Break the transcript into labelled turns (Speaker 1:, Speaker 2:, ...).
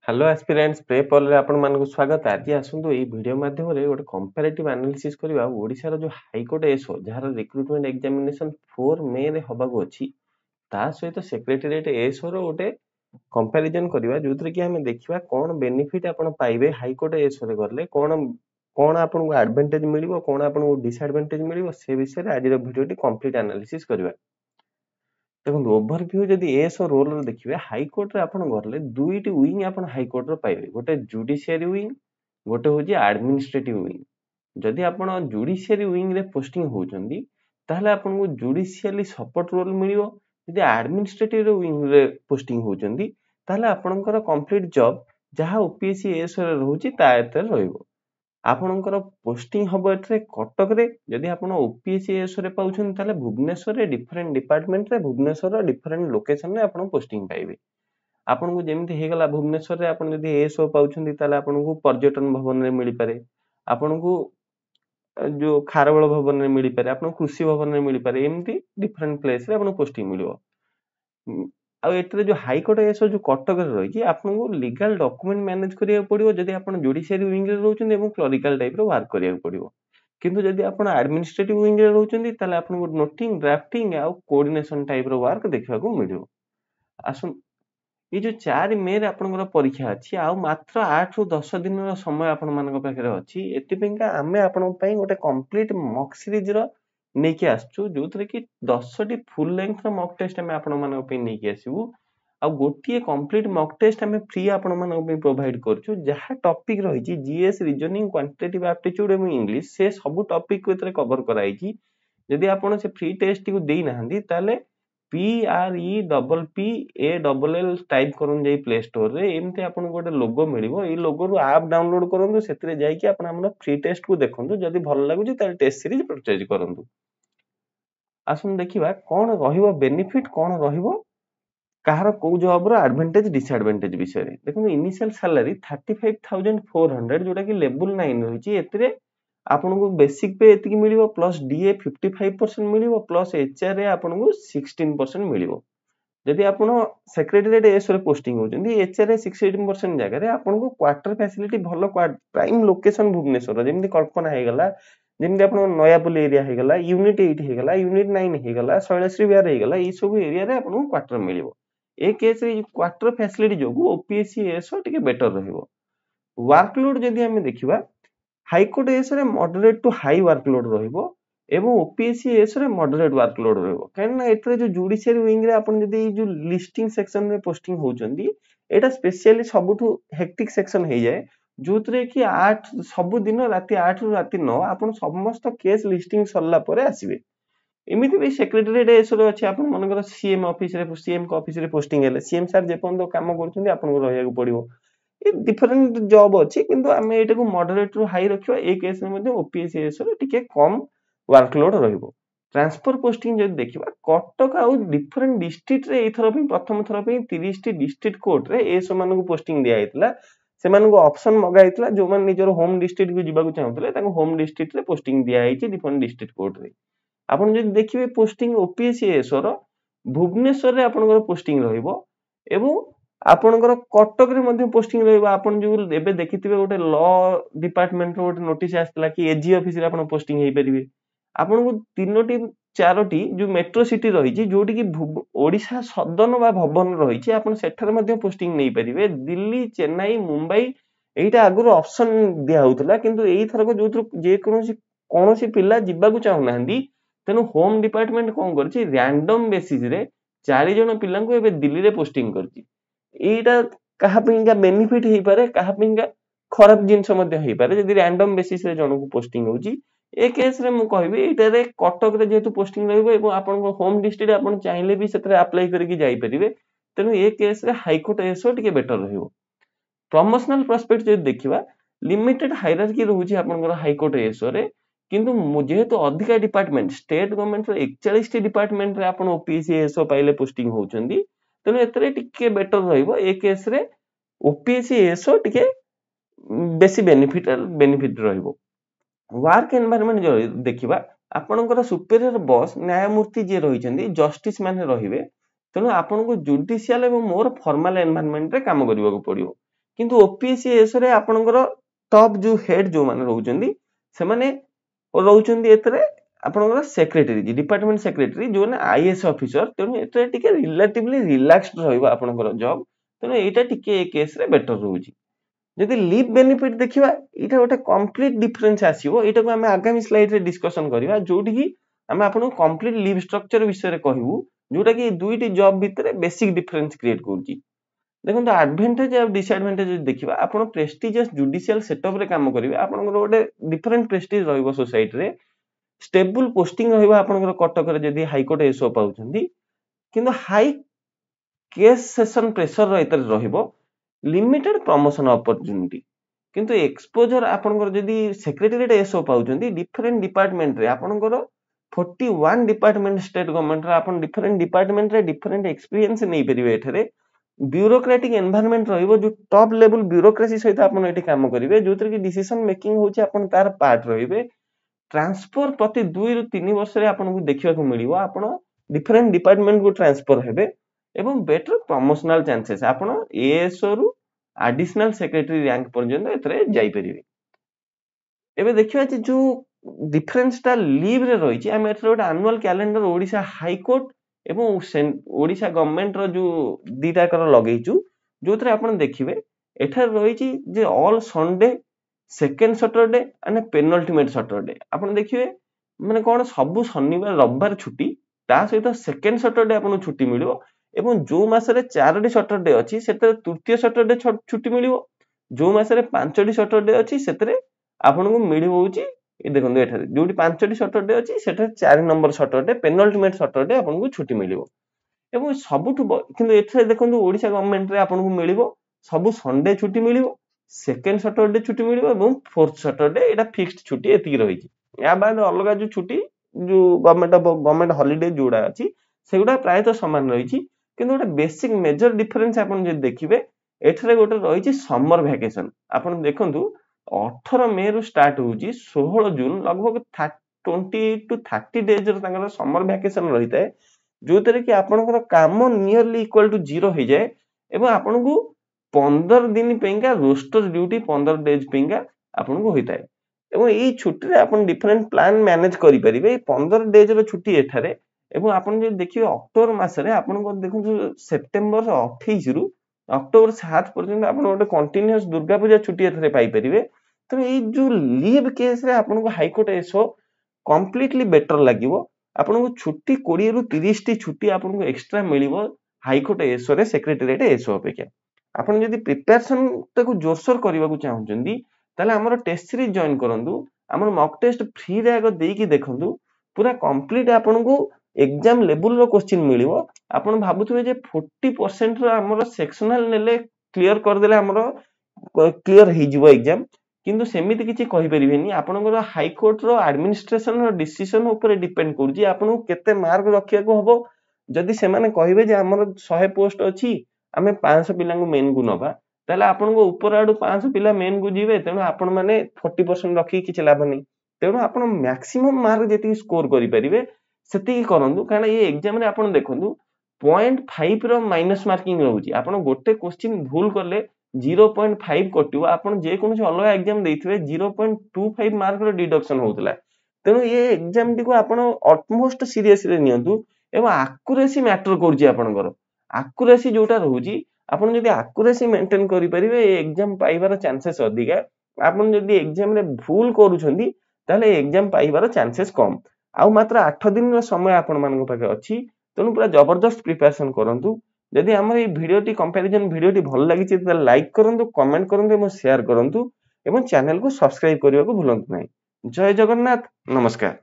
Speaker 1: Hello aspirants प्रेपल रे आपण मानक स्वागत। आज आसंतु एई वीडियो माध्यम रे गोटे कंपैरेटिव एनालिसिस करबा ओडिसा रो जो हाई कोर्ट एसओ जहार रिक्रूटमेंट एग्जामिनेशन 4 मे रे होबागो अछि ता सहित सेक्रेटरीएट एसओ रो गोटे कंपैरिजन करबा जोथरे कि हमें देखिबा कोन बेनिफिट आपण पाइबे हाई कोर्ट एसओ रे करले कोन कोन आपण को एडवांटेज मिलिबो कोन आपण को डिसएडवांटेज मिलिबो से विषय रे आज रो वीडियो टी कंप्लीट एनालिसिस करबा। देखो ओवरव्यू जदि एसओ रोल रे देखिबे हाई कोर्ट रे आपण गरले दुईटी विंग आपण हाई कोर्ट रे पाइबे गोटे जुडिशियरी विंग गोटे होजी एडमिनिस्ट्रेटिव विंग। जदि आपण जुडिशियरी विंग रे पोस्टिंग होउचंदी ताहले आपण को जुडिशियली सपोर्ट रोल मिलिबो। जदि एडमिनिस्ट्रेटिव विंग रे पोस्टिंग होउचंदी ताहले आपणकर कंप्लीट जॉब जहां ओपीएससी एसओ रे रहउची ता एते रहइबो। आपणकर पोस्टिंग हबो एथरे कटक रे जदि आपण ओपीएससी एसओ रे पाउछन ताले भुवनेश्वर रे डिफरेंट डिपार्टमेंट रे भुवनेश्वर रो डिफरेंट लोकेशन रे आपण पोस्टिंग पाइबे। आपण को जेमति हे गला भुवनेश्वर रे आपण जदि एसओ पाउछन ताले आपण को पर्यटन भवन रे मिली पारे आपण को जो खारबळ भवन रे मिली पारे आपण कृषि भवन रे मिली पारे एमति डिफरेंट प्लेस रे आपण पोस्टिंग मिलिबो। आ एतरे जो हाई कोर्ट एसओ जो कटक रे रही आपन को लीगल डॉक्यूमेंट मैनेज करिया पड़िबो जदि आपन जुडिशियरी विंग रे रहउछन एवं क्लरिकल टाइप रो वर्क करिया पड़िबो। किंतु जदि आपन एडमिनिस्ट्रेटिव विंग रे रहउछन ताले आपन को नोटिंग ड्राफ्टिंग आ कोऑर्डिनेशन टाइप रो वर्क देखबा को मिलिबो। आसुन ये जो 4 मे रे आपनकर परीक्षा अछि आ मात्र 8 रु 10 दिन रो समय आपन मानक पाखरे अछि एति पेंका आमे आपन पई गोटे कंप्लीट मॉक सीरीज रो नेकी आसछु जोथरे कि 10 टी फुल लेंथ रो मॉक टेस्ट आमे आपन मानक पई नेकी आसीबु आ गोटिए कंप्लीट मॉक टेस्ट आमे फ्री आपन मानक पई प्रोवाइड करछु जहा टॉपिक रहिछि जीएस रीजनिंग क्वांटिटेटिव एप्टीट्यूड एवं इंग्लिश से सब टॉपिक को एतरे कवर कराइछि। जदि आपन से फ्री टेस्ट को देई नाहंदी ताले PREPPALL टाइप करन जाई प्ले स्टोर रे एमते आपन गोटे लोगो मिलिबो ए लोगो रु ऐप डाउनलोड करंतु सेतरे जाई कि आपन हमर फ्री टेस्ट को देखंतु जदि भल लागुची ताले टेस्ट सीरीज परचेज करंतु। आसुन देखिबा कोन रहिबो बेनिफिट कोन रहिबो काହାର को जॉब रो एडवांटेज डिसएडवांटेज विषय रे। देखो इनिशियल सैलरी 35400 जोटा कि लेवल 9 रहिची एतरे आपन को बेसिक पे एतिकी मिलिबो प्लस डीए 55% मिलिबो प्लस एचआर आपन को 16% मिलिबो। जदि आपण सेक्रेटरीएट एसओ रे पोस्टिंग होचंदी एचआर रे 16% जगह रे आपन को क्वार्टर फैसिलिटी भलो प्राइम लोकेशन भुवनेश्वर जेमति कल्पना हे गला जेमति आपण नयापल्ली एरिया हे गला यूनिट 8 हे गला यूनिट 9 हे गला शैलश्री विहार हे गला ई सब एरिया रे आपण को क्वार्टर मिलिबो। ए केस रे क्वार्टर फैसिलिटी जोगु ओपीएससी एसओ टिके बेटर रहिबो। वर्कलोड जदि हमें देखिबा हाई कोर्ट एसओ रे मॉडरेट टू हाई वर्कलोड रहिबो एवं ओपीएससी एसओ रे मॉडरेट वर्कलोड रहबो काहेना एतरे जो जुडिशियरी विंग रे आपण जदी जो लिस्टिंग सेक्शन रे पोस्टिंग होचंदी एटा स्पेशली सबुठु हेक्टिक सेक्शन हे जाय जोतरे कि 8 सब दिन राती 8 रु राती 9 आपण समस्त केस लिस्टिंग सरला परे आसीबे। एमिति भी सेक्रेटरीएट एसओ रे अछि आपण मनकर सीएम ऑफिस रे सीएम को ऑफिस रे पोस्टिंग हेले सीएम सर जे पन काम करछंदी आपण को रहिया को पड़िबो। ए डिफरेंट जॉब अछि किंतु हमें एटा को मॉडरेट टू हाई रखिबा ए केस रे मध्ये ओपीएससी एसओ रे टिके कम वर्कलोड रहिबो। ट्रांसफर पोस्टिंग जदि देखिबा कटक आ डिफरेंट डिस्ट्रिक्ट रे एथर भी प्रथम थर पे 30 टी डिस्ट्रिक्ट कोर्ट रे एसओ मानको पोस्टिंग दिया हेतला सेमानको ऑप्शन मगा हेतला जो मान निजर होम डिस्ट्रिक्ट को जिबा को चाहतले ताको होम डिस्ट्रिक्ट रे पोस्टिंग दिया हेछि डिफरेंट डिस्ट्रिक्ट कोर्ट रे। आपण जदि देखिबे पोस्टिंग ओपीएससी एसओ रो भुवनेश्वर रे आपनकर पोस्टिंग रहिबो एवं आपनकर कटक रे मध्ये पोस्टिंग रहिबो। आपण जो एबे देखिथिबे गोटे लॉ डिपार्टमेंट रो गोटे नोटिस आस्तला कि एजी ऑफिस रे आपण पोस्टिंग हेइ परिबे। आपण को तीनोटी चारोटी जो मेट्रो सिटी रही जोटी की ओडिशा सदन बा भवन रही आपण सेठर मध्ये पोस्टिंग नहीं परिबे। दिल्ली चेन्नई मुंबई एटा आगुर ऑप्शन दिया होतला किंतु एई थरक जो जे कोनोसी पिल्ला जिबा को चाहू नांदी तेनु होम डिपार्टमेंट कोन करछि रैंडम बेसिस रे 4 जण पिल्ला को एबे दिल्ली रे पोस्टिंग करछि। एटा कहा पिंगा बेनिफिट हेइ पारे कहा पिंगा खराब जिंस मध्ये हेइ पारे जदि रैंडम बेसिस रे जण को पोस्टिंग होउची। ए केस रे मु कहबी एटा रे कटक रे जेतु पोस्टिंग रहइबो एवं आपन को होम डिस्ट्रिक्ट आपन चाहिले भी सेतरे अप्लाई करिकि जाई परिबे तेनु ए केस रे हाई कोर्ट एसओ टिके बेटर रहिबो। प्रमोशनल प्रोस्पेक्ट जे देखिबा लिमिटेड हायरार्की रहउची आपनकर हाई कोर्ट एसओ रे किंतु जेहेतु अधिका डिपार्टमेंट स्टेट गवर्नमेंट रो 41 टी डिपार्टमेंट रे आपन ओपीएससी एसओ पाइले पोस्टिंग होउचंदी तेनु एतरे टिके बेटर रहिबो। ए केस रे ओपीएससी एसओ टिके बेसी बेनिफिट रहिबो। वर्क एनवायरनमेंट जो देखिबा आपनकर सुपीरियर बॉस न्यायमूर्ति जे रहिचंदी जस्टिस माने रहिबे तेनु आपन को जुडिशियल एवं मोर फॉर्मल एनवायरनमेंट रे काम करबा को पड़िबो। किंतु ओपीएससी एस रे आपनकर टॉप जो हेड जो माने रहउचंदी से माने रहउचंदी एतरे आपनकर सेक्रेटरी डिपार्टमेंट सेक्रेटरी जो ने आईएएस ऑफिसर तेनु एतरे टिके रिलेटिवली रिलैक्स्ड रहइबा आपनकर जॉब तेनु एटा टिके ए केस रे बेटर रहउची जदि लीव बेनिफिट देखिबा एटा गोटे कंप्लीट डिफरेंस आसीबो एटा को हम आगामी स्लाइड रे डिस्कशन करिबा जोठी की हम आपन कंप्लीट लीव स्ट्रक्चर विषय रे कहबू जोटा की दुईटी जॉब भितरे बेसिक डिफरेंस क्रिएट करूची देखो एडवांटेज और डिसएडवांटेज देखिबा आपण प्रेस्टिजियस जुडिशियल सेटअप रे काम करिवे आपनकर गोटे डिफरेंट प्रेस्टिज रहइबो सोसाइटी रे स्टेबल पोस्टिंग रहइबो आपनकर कटक रे जदी हाई कोर्ट एसओ पाउछंदी किंतु हाई केस सेशन प्रेशर रहितर रहइबो लिमिटेड प्रमोशन अपॉर्चुनिटी किंतु एक्सपोजर आपनकर जदी सेक्रेटरीट एसओ पाउछंदी डिफरेंट डिपार्टमेंट रे आपनकर 41 डिपार्टमेंट स्टेट गवर्नमेंट रे आपन डिफरेंट डिपार्टमेंट रे डिफरेंट एक्सपीरियंस नै परिबे एठरे ब्यूरोक्रेटिक एनवायरनमेंट रहिबो जो टॉप लेवल ब्यूरोक्रेसी सहित आपन एठी काम करिवे जोतिर की डिसीजन मेकिंग होची आपन तार पार्ट रहिबे ट्रांसफर प्रति 2 रु 3 वर्ष रे आपन को देखिबा को मिलिबो आपन डिफरेंट डिपार्टमेंट को ट्रांसफर हेबे एवं बेटर प्रमोशनल चांसेस आपन एएसओ रु एडिशनल सेक्रेटरी रैंक पर्यंत एतरे जाई परिबे एबे देखिबा जे जो डिफरेंस ता लीव रे रहिची हम एतरे गोटे annual calendar Odisha high court एवं ओडिशा गवर्नमेंट रो जो दीटा कर लगेइचू जोतरे आपण देखिबे एठा रहिची जे all Sunday second Saturday and penultimate Saturday आपण देखिबे माने कोन सब शनिवार रविवार छुट्टी ता सहित सेकंड सैटरडे आपण छुट्टी मिलिबो एवं जो मासरे 4टी सैटरडे अछि सेते तृतीय सैटरडे छुट्टी मिलिबो जो मासरे 5टी सैटरडे अछि सेतरे आपण को मिलिबो होची ए देखंदो एठारे जोटी 5टी सैटरडे अछि सेठा 4 नंबर सैटरडे पेनल्टीमेट सैटरडे आपण को छुट्टी मिलिबो एवं सबुठु किंतु एठरे देखंदो ओडिशा गवर्नमेंट रे आपण को मिलिबो सब संडे छुट्टी मिलिबो सेकंड सैटरडे छुट्टी मिलिबो एवं फोर्थ सैटरडे एटा फिक्स्ड छुट्टी एति रहिची या बाद अलगा जो छुट्टी जो गवर्नमेंट हॉलिडे जोडा अछि सेगुडा प्राय तो समान रहिची किंतु गोटे बेसिक मेजर डिफरेंस आपण जे देखिबे एठरे गोटे रहिची समर वैकेशन आपण देखंतु 18 मे रु स्टार्ट होउची 16 जून लगभग 20 टू 30 डेज रो तांगर समर वैकेशन रहिताय जोतरे कि आपनकर काम नियरली इक्वल टू 0 हो जाए एवं आपन को 15 दिन पेंगा रोस्टर ड्यूटी 15 डेज पेंगा आपन को होइताय एवं एई छुट्टी रे आपन डिफरेंट प्लान मैनेज करि परिबे 15 डेज रो छुट्टी एठारे एवं आपन जे देखिबे अक्टोबर मास रे आपन को देखु सेप्टेम्बर 28 रु अक्टोबर 7 पर्यंत आपन गोटे कंटीन्यूअस दुर्गा पूजा छुट्टी एठारे पाई परिबे तो एई जो लीव केस रे आपन को हाई कोर्ट एसो कंप्लीटली बेटर लागिवो आपन को छुट्टी 20 रु 30 टी छुट्टी आपन को एक्स्ट्रा मिलिवो हाई कोर्ट एसो रे सेक्रेटरीट एसो अपेक्षा आपन यदि प्रिपरेशन ताको जोरसोर करबा को चाहउचंदी ताले हमर टेस्ट सीरीज जॉइन करंदु हमर मॉक टेस्ट फ्री रे आगो देकी देखंदु पूरा कंप्लीट आपन को एग्जाम लेवल रो क्वेश्चन मिलिवो आपन भाबुथबे जे 40% रो हमर सेक्शनल नेले क्लियर कर देले हमर क्लियर हे जिवो एग्जाम किंतु सेमिति किछि कहि परिबेनी आपनकर हाई कोर्ट रो एडमिनिस्ट्रेशन रो डिसीजन ऊपर डिपेंड करूची आपन केते मार्क रखिया को हबो जदि से माने कहिबे जे हमर 100 पोस्ट अछि हमें 500 पिला को मेन को नबा ताले आपन को ऊपर आडू 500 पिला मेन को जिवे तेनु आपन माने 40% रखि किछि लाभ नै तेनु आपन मैक्सिमम मार्क जेति स्कोर करि परिबे सेति करंदु कारण ये एग्जाम रे आपन देखंदु 0.5 रो माइनस मार्किंग रहउची आपन गोटे क्वेश्चन भूल करले 0.5 कटियो आपन जे कोनसे अलगा एग्जाम देइथबे 0.25 मार्क रो डिडक्शन होतला तेनु ये एग्जाम टी को आपन ऑलमोस्ट सीरियसली नियंतु एवं एक्यूरेसी मैटर करजी आपनकर एक्यूरेसी जोटा रहउची आपन जदि एक्यूरेसी मेंटेन करि परिबे ए एग्जाम पाइबार चांसेस अधिका आपन जदि एग्जाम रे भूल करूछंदी ताले एग्जाम पाइबार चांसेस कम आउ मात्र 8 दिन रो समय आपन मानको पाके अछि तेनु पूरा जबरदस्त प्रिपरेशन करंतु जदि हमर ए भिडियोटी कंपैरिजन भिडियोटी भल लागिछि त लाइक करंतु कमेंट करंतु एवं शेयर करंतु एवं चैनल को सब्सक्राइब करिया को भूलंतु नै जय जगन्नाथ नमस्कार।